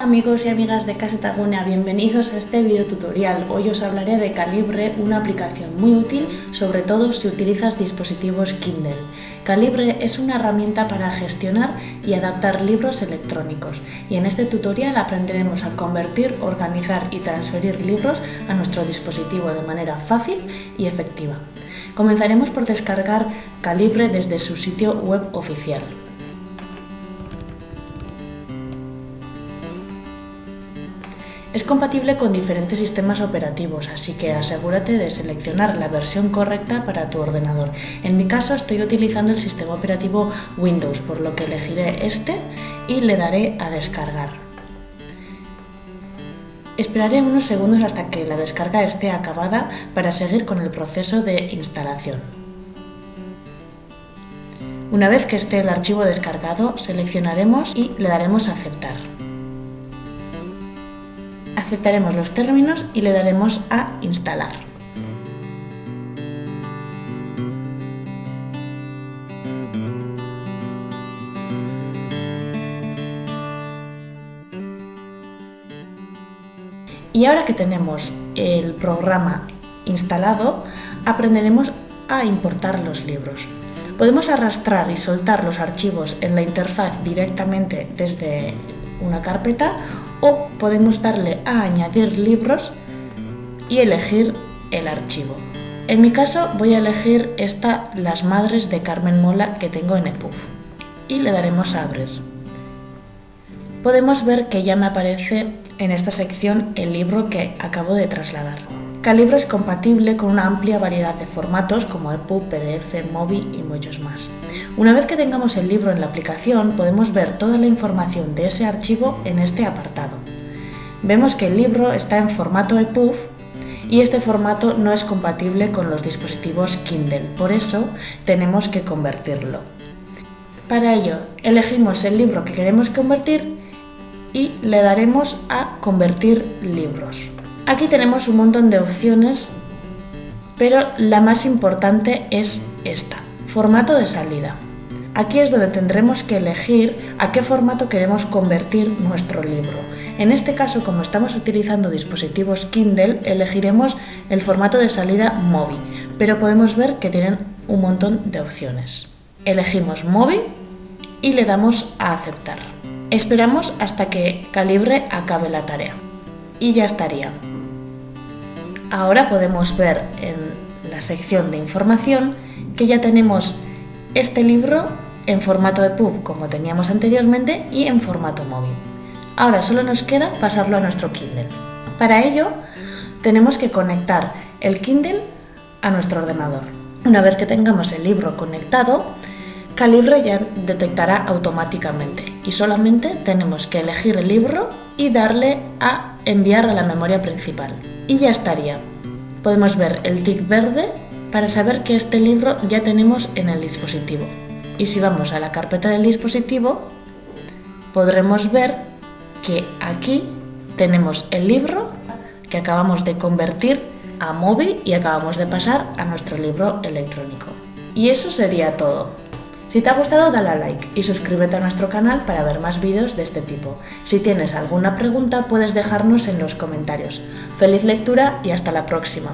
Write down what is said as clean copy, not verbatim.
Amigos y amigas de Casetaguna, bienvenidos a este video tutorial. Hoy os hablaré de Calibre, una aplicación muy útil, sobre todo si utilizas dispositivos Kindle. Calibre es una herramienta para gestionar y adaptar libros electrónicos, y en este tutorial aprenderemos a convertir, organizar y transferir libros a nuestro dispositivo de manera fácil y efectiva. Comenzaremos por descargar Calibre desde su sitio web oficial. Es compatible con diferentes sistemas operativos, así que asegúrate de seleccionar la versión correcta para tu ordenador. En mi caso estoy utilizando el sistema operativo Windows, por lo que elegiré este y le daré a descargar. Esperaré unos segundos hasta que la descarga esté acabada para seguir con el proceso de instalación. Una vez que esté el archivo descargado, seleccionaremos y le daremos a aceptar. Aceptaremos los términos y le daremos a instalar. Y ahora que tenemos el programa instalado, aprenderemos a importar los libros. Podemos arrastrar y soltar los archivos en la interfaz directamente desde una carpeta, o podemos darle a añadir libros y elegir el archivo. En mi caso voy a elegir Las Madres de Carmen Mola, que tengo en EPUB, y le daremos a abrir. Podemos ver que ya me aparece en esta sección el libro que acabo de trasladar. Calibre es compatible con una amplia variedad de formatos como EPUB, PDF, MOBI y muchos más. Una vez que tengamos el libro en la aplicación, podemos ver toda la información de ese archivo en este apartado. Vemos que el libro está en formato EPUB y este formato no es compatible con los dispositivos Kindle, por eso tenemos que convertirlo. Para ello, elegimos el libro que queremos convertir y le daremos a convertir libros. Aquí tenemos un montón de opciones, pero la más importante es esta, formato de salida. Aquí es donde tendremos que elegir a qué formato queremos convertir nuestro libro. En este caso, como estamos utilizando dispositivos Kindle, elegiremos el formato de salida MOBI, pero podemos ver que tienen un montón de opciones. Elegimos MOBI y le damos a aceptar. Esperamos hasta que Calibre acabe la tarea. Y ya estaría. Ahora podemos ver en la sección de información que ya tenemos este libro en formato EPUB como teníamos anteriormente y en formato MOBI. Ahora solo nos queda pasarlo a nuestro Kindle. Para ello tenemos que conectar el Kindle a nuestro ordenador. Una vez que tengamos el libro conectado, Calibre ya detectará automáticamente y solamente tenemos que elegir el libro y darle a enviar a la memoria principal. Y ya estaría. Podemos ver el tic verde para saber que este libro ya tenemos en el dispositivo. Y si vamos a la carpeta del dispositivo, podremos ver que aquí tenemos el libro que acabamos de convertir a MOBI y acabamos de pasar a nuestro libro electrónico. Y eso sería todo. Si te ha gustado, dale a like y suscríbete a nuestro canal para ver más vídeos de este tipo. Si tienes alguna pregunta, puedes dejarnos en los comentarios. ¡Feliz lectura y hasta la próxima!